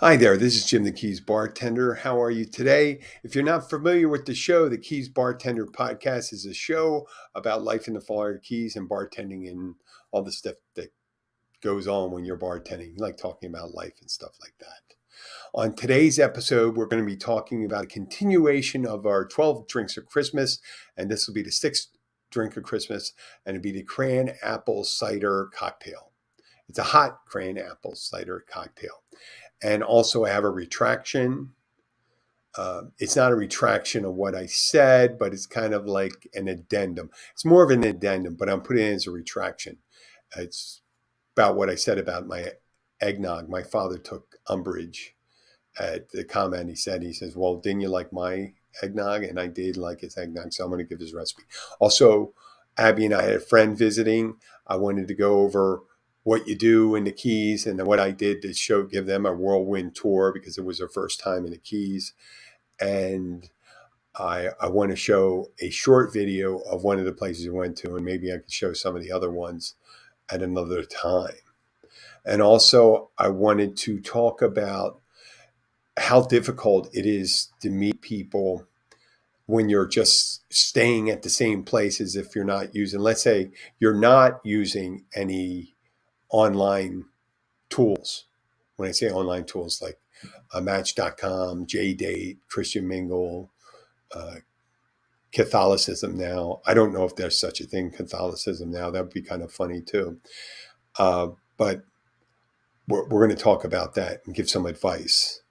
Hi there, this is Jim the Keys Bartender. How are you today? If you're not familiar with the show, the Keys Bartender podcast is a show about life in the Florida Keys and bartending and all the stuff that goes on when you're bartending, like talking about life and stuff like that. On today's episode, we're going to be talking about a continuation of our 12 drinks of Christmas, and this will be the sixth drink of Christmas, and it'll be the Cran Apple Cider Cocktail. It's a hot Cran Apple Cider Cocktail. And also I have a retraction. It's not a retraction of what I said, but it's kind of like an addendum. It's more of an addendum, but I'm putting it as a retraction. It's about what I said about my eggnog. My father took umbrage at the comment he said. He says, well, didn't you like my eggnog? And I did like his eggnog, so I'm going to give his recipe. Also, Abby and I had a friend visiting. I wanted to go over what you do in the Keys and what I did to give them a whirlwind tour because it was their first time in the Keys. And I want to show a short video of one of the places we went to, and maybe I could show some of the other ones at another time. And also, I wanted to talk about how difficult it is to meet people when you're just staying at the same places if you're not using, let's say you're not using any online tools. When I say online tools, like Match.com, JDate, Christian Mingle, Catholicism Now. I don't know if there's such a thing, Catholicism Now. That would be kind of funny too. But we're going to talk about that and give some advice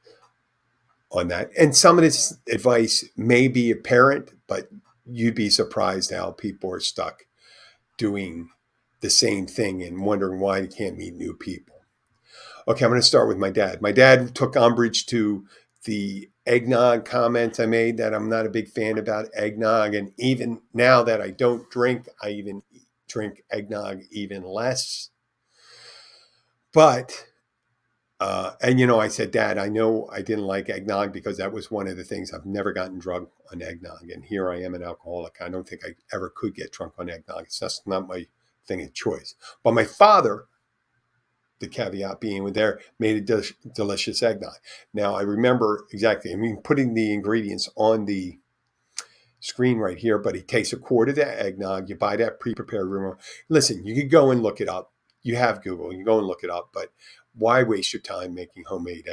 on that. And some of this advice may be apparent, but you'd be surprised how people are stuck doing the same thing and wondering why they can't meet new people. Okay, I'm going to start with my dad. My dad took umbrage to the eggnog comments I made that I'm not a big fan about eggnog. And even now that I don't drink, I even drink eggnog even less. But, I said, Dad, I know I didn't like eggnog because that was one of the things I've never gotten drunk on eggnog. And here I am, an alcoholic. I don't think I ever could get drunk on eggnog. It's just not my thing of choice. But my father, the caveat being with there, made a delicious eggnog. Now, I remember exactly, putting the ingredients on the screen right here, but he takes a quart of that eggnog. You buy that pre-prepared room. Listen, you could go and look it up. You have Google. You can go and look it up, but why waste your time making homemade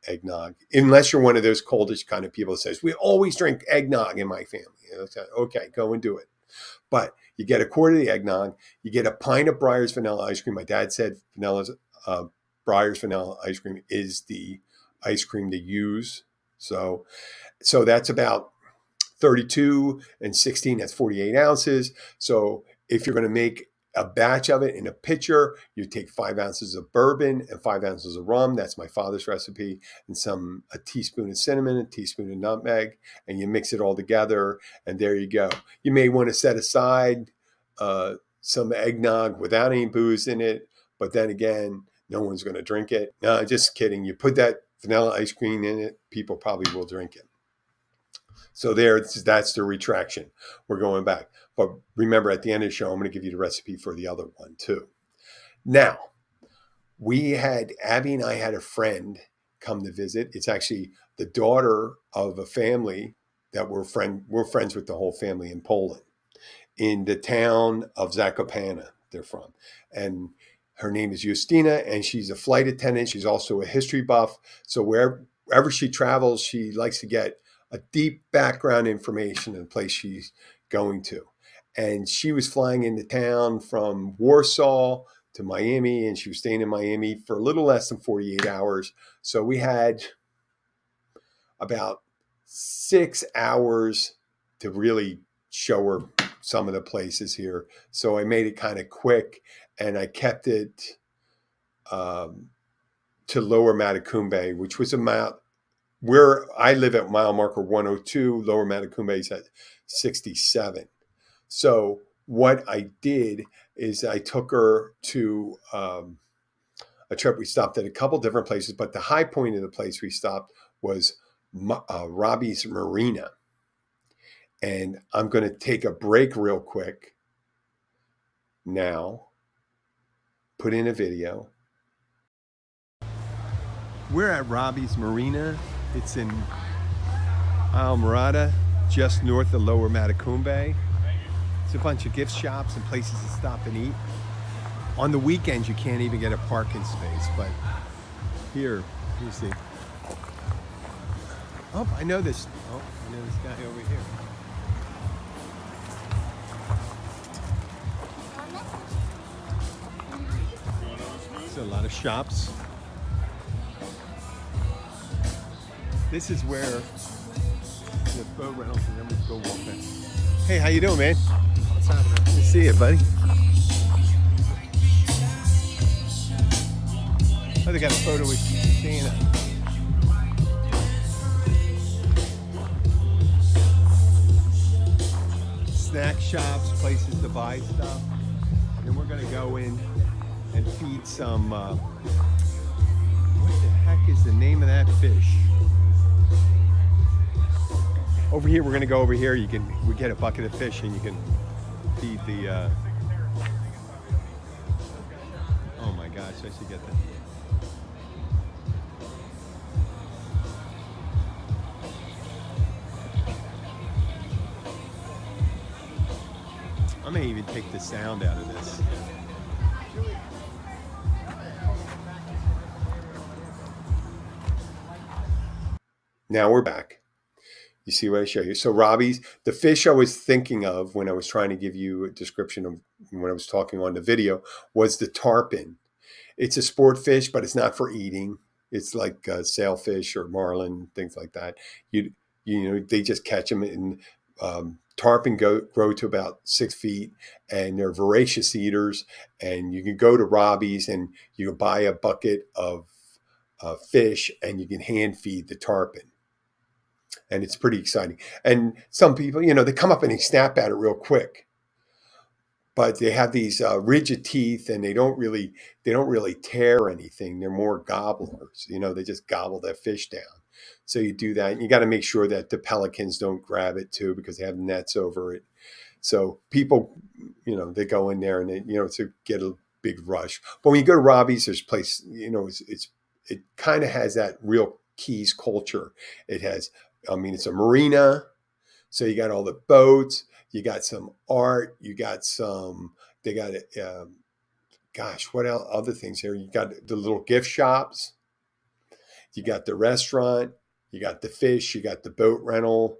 eggnog? Unless you're one of those coldish kind of people that says, we always drink eggnog in my family. Okay, go and do it. But you get a quart of the eggnog. You get a pint of Breyer's vanilla ice cream. My dad said Breyer's vanilla ice cream is the ice cream to use. So that's about 32 and 16, that's 48 ounces. So if you're going to make a batch of it in a pitcher, you take 5 ounces of bourbon and 5 ounces of rum. That's my father's recipe. And a teaspoon of cinnamon, a teaspoon of nutmeg, and you mix it all together. And there you go. You may want to set aside some eggnog without any booze in it. But then again, no one's going to drink it. No, just kidding. You put that vanilla ice cream in it, people probably will drink it. So that's the retraction. We're going back. But remember, at the end of the show, I'm going to give you the recipe for the other one too. Now, Abby and I had a friend come to visit. It's actually the daughter of a family that we're friends with the whole family in Poland, in the town of Zakopane they're from. And her name is Justina, and she's a flight attendant. She's also a history buff. So wherever she travels, she likes to get a deep background information in the place she's going to. And she was flying into town from Warsaw to Miami, and she was staying in Miami for a little less than 48 hours. So we had about 6 hours to really show her some of the places here. So I made it kind of quick, and I kept it to Lower Matacumbe, which was where I live at mile marker 102. Lower Matacumbe is at 67. So what I did is I took her to a trip. We stopped at a couple different places, but the high point of the place we stopped was Robbie's Marina. And I'm going to take a break real quick now, put in a video. We're at Robbie's Marina. It's in Isle Morada, just north of Lower Matacumbe. It's a bunch of gift shops and places to stop and eat. On the weekends, you can't even get a parking space, but here, you see. Oh, I know this. Oh, I know this guy over here. There's a lot of shops. This is where the boat rentals, and then we go walking. Hey, how you doing, man? What's happening? Good to see you, buddy. Oh, they got a photo with Dana. Snack shops, places to buy stuff. And we're gonna go in and feed some, what the heck is the name of that fish? Over here, we're gonna go over here. We get a bucket of fish and you can feed the, oh my gosh, I should get that. I may even take the sound out of this. Now we're back. You see what I show you? So Robbie's, the fish I was thinking of when I was trying to give you a description of when I was talking on the video was the tarpon. It's a sport fish, but it's not for eating. It's like sailfish or marlin, things like that. You know, they just catch them, and tarpon grow to about 6 feet, and they're voracious eaters. And you can go to Robbie's and you can buy a bucket of fish, and you can hand feed the tarpon. And it's pretty exciting. And some people, you know, they come up and they snap at it real quick, but they have these rigid teeth, and they don't really tear anything. They're more gobblers. You know, they just gobble that fish down. So you do that, and you got to make sure that the pelicans don't grab it too, because they have nets over it. So people, you know, they go in there and they, you know, to get a big rush. But when you go to Robbie's, there's a place, you know, it kind of has that real Keys culture. It has, I mean, it's a marina, so you got all the boats, you got some art, you got some, they got, gosh, what else, other things here? You got the little gift shops, you got the restaurant, you got the fish, you got the boat rental,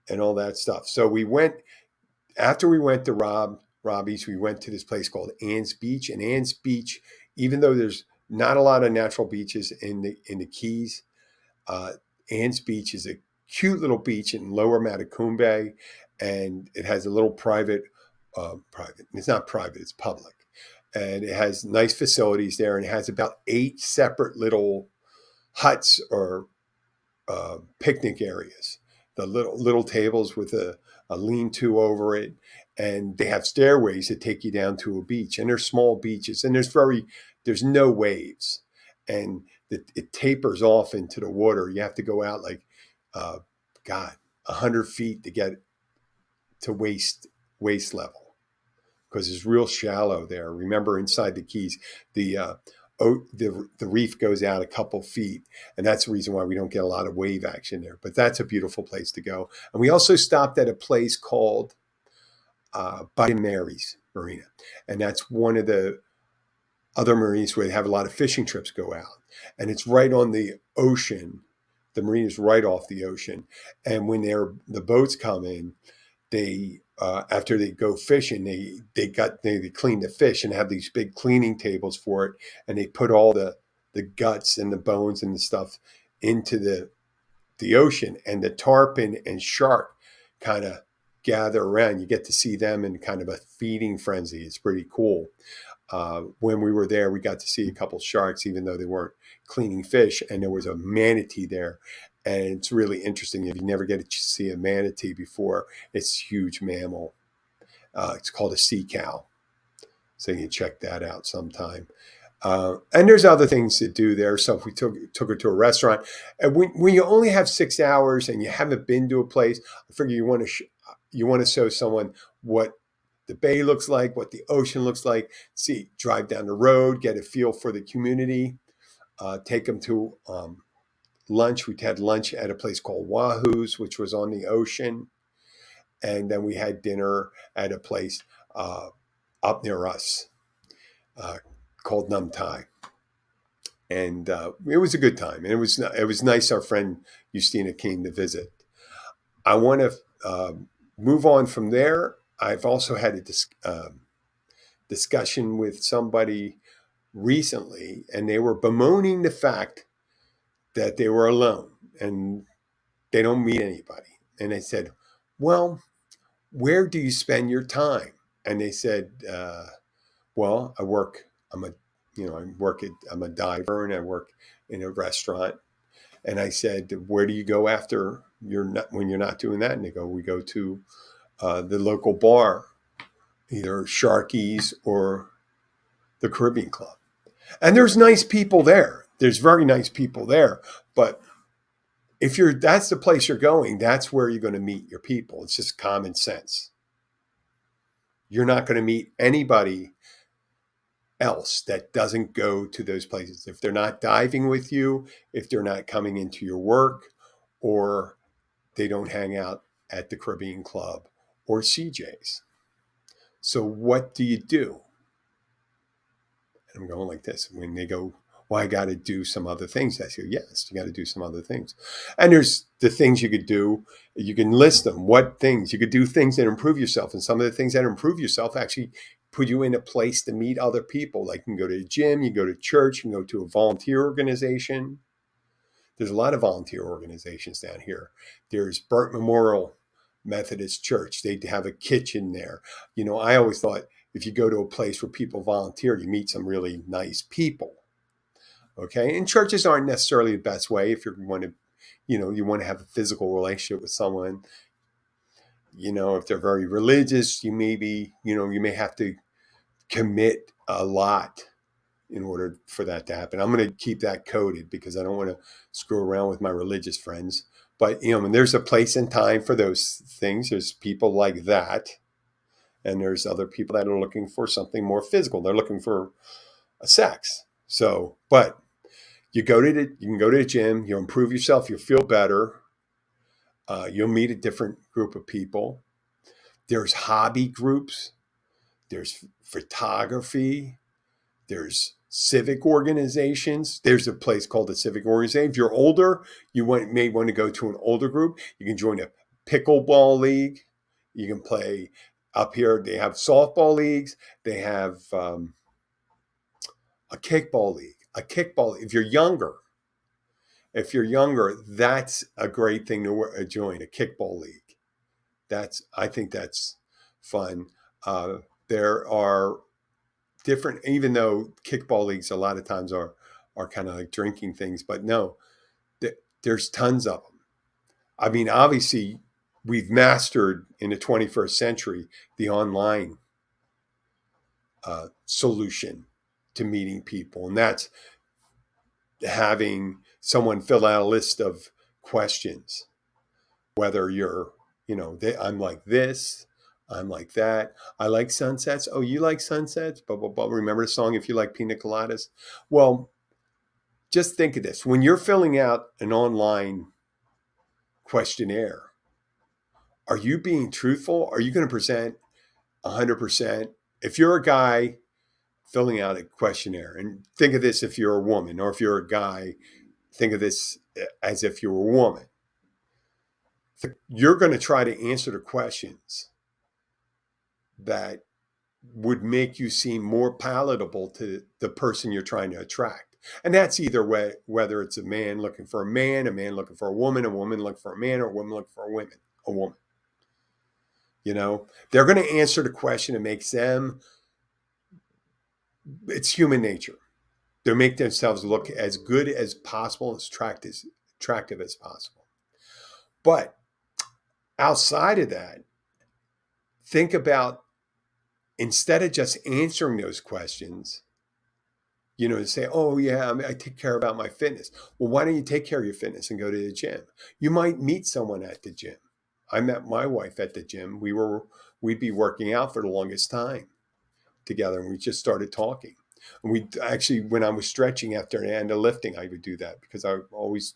and all that stuff. So we went, after we went to Robbie's, we went to this place called Ann's Beach. And Ann's Beach, even though there's not a lot of natural beaches in the Keys, Ann's Beach is a cute little beach in Lower Matacumbe, and it has a little private. It's not private; it's public, and it has nice facilities there. And it has about 8 separate little huts or picnic areas. The little tables with a lean-to over it, and they have stairways that take you down to a beach. And they're small beaches, and there's no waves, and it tapers off into the water. You have to go out like, 100 feet to get to waist level, because it's real shallow there. Remember, inside the Keys, the reef goes out a couple feet, and that's the reason why we don't get a lot of wave action there. But that's a beautiful place to go. And we also stopped at a place called Buddy and Mary's Marina, and that's one of the other marinas where they have a lot of fishing trips go out, and it's right on the ocean. The marina is right off the ocean, and when the boats come in, they after they go fishing, they clean the fish and have these big cleaning tables for it, and they put all the guts and the bones and the stuff into the ocean, and the tarpon and shark kind of gather around. You get to see them in kind of a feeding frenzy. It's pretty cool. When we were there, we got to see a couple sharks, even though they weren't cleaning fish, and there was a manatee there. And it's really interesting. If you never get to see a manatee before, it's a huge mammal. It's called a sea cow. So you can check that out sometime. And there's other things to do there. So if we took her to a restaurant, and when you only have 6 hours and you haven't been to a place, I figure you want to show someone what the bay looks like, what the ocean looks like. Drive down the road, get a feel for the community. take them to lunch. We had lunch at a place called Wahoo's, which was on the ocean. And then we had dinner at a place up near us uh, called Num Thai. And it was a good time. And it was nice our friend Justina came to visit. I want to move on from there. I've also had a discussion with somebody recently, and they were bemoaning the fact that they were alone and they don't meet anybody. And I said, well, where do you spend your time? And they said, well, I work, I'm a diver and I work in a restaurant. And I said, where do you go after when you're not doing that? And they go, we go to the local bar, either Sharky's or the Caribbean Club. And there's nice people there. There's very nice people there. But if that's the place you're going, that's where you're going to meet your people. It's just common sense. You're not going to meet anybody else that doesn't go to those places. If they're not diving with you, if they're not coming into your work, or they don't hang out at the Caribbean Club or CJ's. So what do you do? And I'm going like this. When they go, well, I got to do some other things. I say, yes, you got to do some other things. And there's the things you could do. You can list them. What things? You could do things that improve yourself. And some of the things that improve yourself actually put you in a place to meet other people. Like you can go to the gym, you can go to church, you can go to a volunteer organization. There's a lot of volunteer organizations down here. There's Burt Memorial Methodist Church. They have a kitchen there. I always thought if you go to a place where people volunteer, you meet some really nice people. Okay. And churches aren't necessarily the best way if you want to have a physical relationship with someone. If they're very religious, you may have to commit a lot in order for that to happen. I'm going to keep that coded because I don't want to screw around with my religious friends. But, there's a place and time for those things. There's people like that. And there's other people that are looking for something more physical. They're looking for a sex. So, but you can go to the gym, you'll improve yourself, you'll feel better. You'll meet a different group of people. There's hobby groups. There's photography. There's civic organizations. There's a place called the Civic Organization. If you're older, may want to go to an older group. You can join a pickleball league. You can play up here. They have softball leagues. They have a kickball league. If you're younger, that's a great thing to join, a kickball league. I think that's fun. There are different, even though kickball leagues a lot of times are kind of like drinking things, but no, there's tons of them. I mean, obviously, we've mastered in the 21st century the online solution to meeting people, and that's having someone fill out a list of questions, whether you're, I'm like this, I'm like that. I like sunsets. Oh, you like sunsets? Blah, blah, blah. Remember the song, If You Like Pina Coladas? Well, just think of this. When you're filling out an online questionnaire, are you being truthful? Are you going to present 100%? If you're a guy filling out a questionnaire, and think of this if you're a woman, or if you're a guy, think of this as if you're a woman. You're going to try to answer the questions that would make you seem more palatable to the person you're trying to attract. And that's either way, whether it's a man looking for a man looking for a woman looking for a man, or a woman looking for a woman. They're going to answer the question that makes them, it's human nature. They make themselves look as good as possible, as attractive as possible. But outside of that, think about, instead of just answering those questions, to say, oh yeah, I take care about my fitness. Well, why don't you take care of your fitness and go to the gym? You might meet someone at the gym. I met my wife at the gym. We'd be working out for the longest time together, and we just started talking. And we actually, when I was stretching after the end of lifting, I would do that because I would always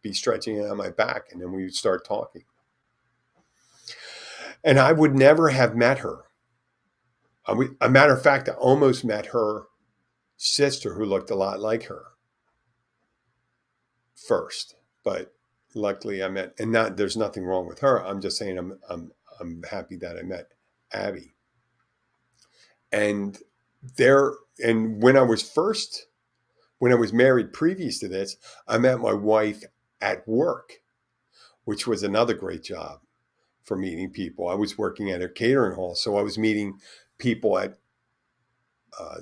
be stretching on my back, and then we would start talking. And I would never have met her. A matter of fact, I almost met her sister, who looked a lot like her first, but luckily I met, and not there's nothing wrong with her. I'm just saying I'm happy that I met Abby. And there, and when I was married previous to this, I met my wife at work, which was another great job for meeting people. I was working at a catering hall, so I was meeting people at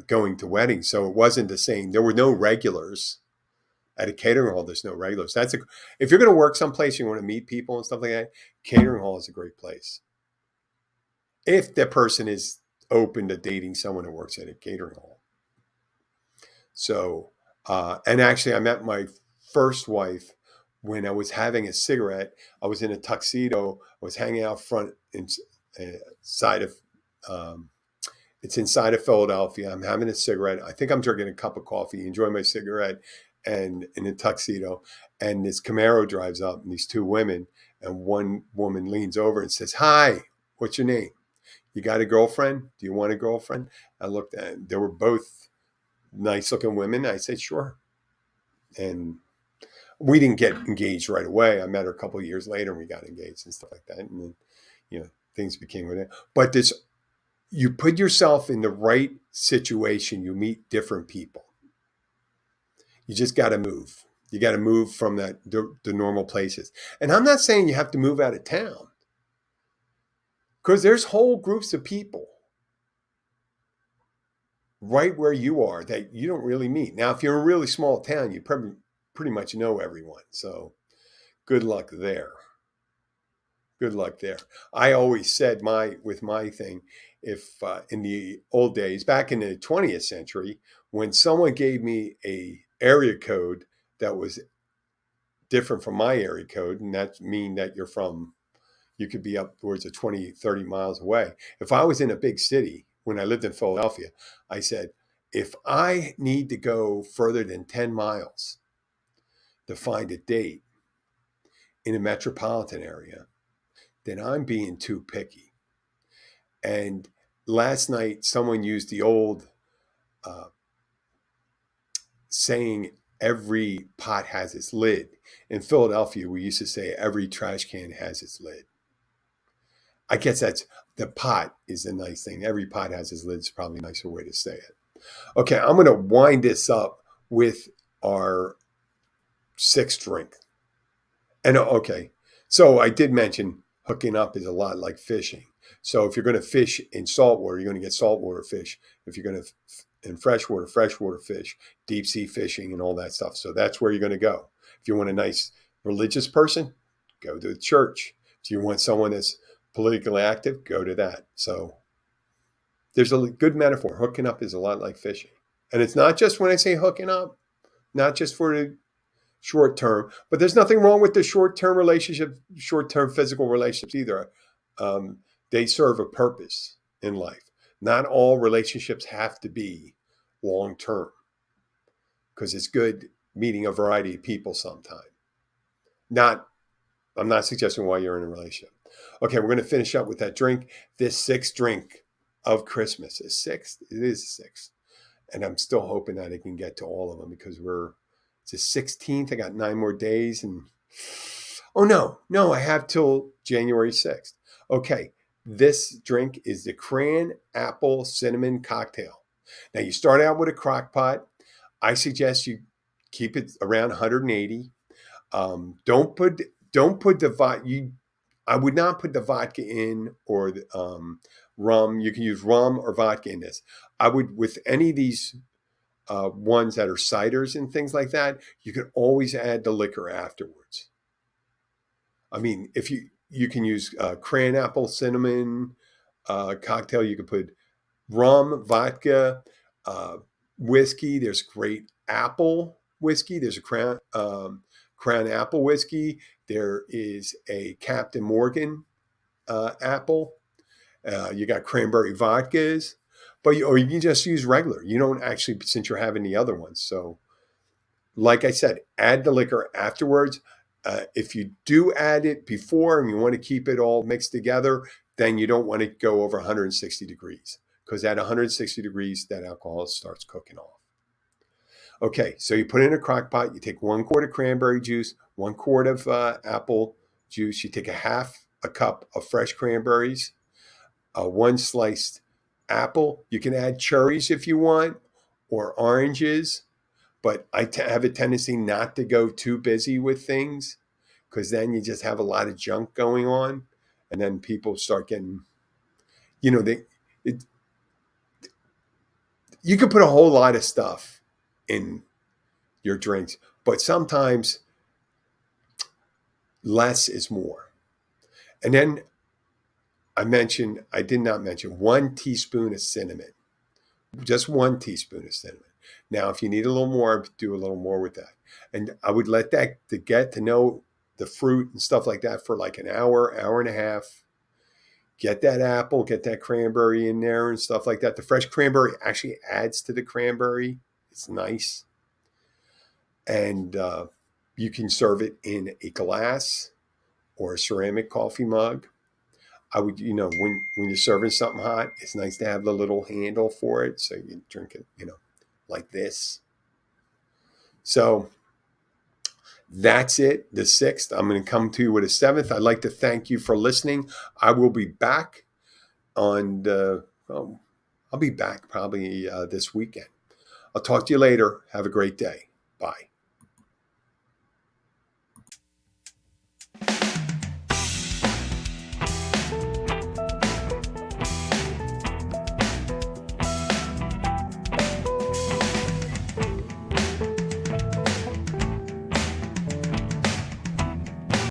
going to weddings. So it wasn't the same. There were no regulars at a catering hall. There's no regulars. If you're going to work someplace, you want to meet people and stuff like that. Catering hall is a great place if the person is open to dating someone who works at a catering hall. So, and actually, I met my first wife when I was having a cigarette. I was in a tuxedo. I was hanging out front inside of, it's inside of Philadelphia. I'm having a cigarette. I think I'm drinking a cup of coffee, enjoying my cigarette, and in a tuxedo. And this Camaro drives up, and these two women, and one woman leans over and says, "Hi, what's your name? You got a girlfriend? Do you want a girlfriend?" I looked at them. They were both nice looking women. I said, "Sure." And we didn't get engaged right away. I met her a couple of years later, and we got engaged and stuff like that. And then, things became with it. But you put yourself in the right situation, you meet different people. You just got to move. You got to move from the normal places. And I'm not saying you have to move out of town, because there's whole groups of people right where you are that you don't really meet. Now, if you're in a really small town, you probably pretty much know everyone. So good luck there. Good luck there. I always said with my thing, if in the old days, back in the 20th century, when someone gave me a area code that was different from my area code, and that mean that you could be upwards of 20, 30 miles away. If I was in a big city, when I lived in Philadelphia, I said, if I need to go further than 10 miles to find a date in a metropolitan area, then I'm being too picky. And last night, someone used the old saying, every pot has its lid. In Philadelphia, we used to say every trash can has its lid. I guess the pot is a nice thing. Every pot has its lid. It's probably a nicer way to say it. Okay, I'm going to wind this up with our sixth drink. And okay, so I did mention hooking up is a lot like fishing. So if you're going to fish in saltwater, you're going to get saltwater fish. If you're going to in freshwater fish, deep sea fishing, and all that stuff. So that's where you're going to go. If you want a nice religious person, go to the church. If you want someone that's politically active, go to that. So there's a good metaphor. Hooking up is a lot like fishing. And it's not just when I say hooking up, not just for the short term, but there's nothing wrong with the short-term relationship, short-term physical relationships either. They serve a purpose in life. Not all relationships have to be long-term, because it's good meeting a variety of people sometime. I'm not suggesting why you're in a relationship. Okay, we're going to finish up with that drink. This sixth drink of Christmas is sixth. It is sixth. And I'm still hoping that I can get to all of them, because it's the 16th. I got 9 more days. And oh, no, I have till January 6th. Okay, this drink is the Cran Apple Cinnamon Cocktail. Now, you start out with a crock pot. I suggest you keep it around 180. Don't put the vodka. I would not put the vodka in, or the rum. You can use rum or vodka in this. I would, with any of these ones that are ciders and things like that, you can always add the liquor afterwards. I mean, if you can use Cran Apple Cinnamon cocktail. You can put rum, vodka, whiskey. There's great apple whiskey. There's a Cran Apple whiskey. There is a Captain Morgan apple. You got cranberry vodkas. or you can just use regular. You don't actually, since you're having the other ones. So, like I said, add the liquor afterwards. If you do add it before and you want to keep it all mixed together, then you don't want to go over 160 degrees, because at 160 degrees, that alcohol starts cooking off. Okay, so you put it in a crock pot. You take 1 quart of cranberry juice, 1 quart of apple juice. You take a cup of fresh cranberries, one sliced apple. You can add cherries if you want, or oranges, but I have a tendency not to go too busy with things, because then you just have a lot of junk going on, and then people start getting, they it, you can put a whole lot of stuff in your drinks, but sometimes less is more. And then I did not mention 1 teaspoon of cinnamon, just 1 teaspoon of cinnamon. Now, if you need a little more, do a little more with that. And I would let that to get to know the fruit and stuff like that for like an hour, hour and a half. Get that apple, get that cranberry in there and stuff like that. The fresh cranberry actually adds to the cranberry. It's nice. And you can serve it in a glass or a ceramic coffee mug. I would, when you're serving something hot, it's nice to have the little handle for it, so you drink it, like this. So that's it. The 6th. I'm going to come to you with a 7th. I'd like to thank you for listening. I will be back on I'll be back probably this weekend. I'll talk to you later. Have a great day. Bye.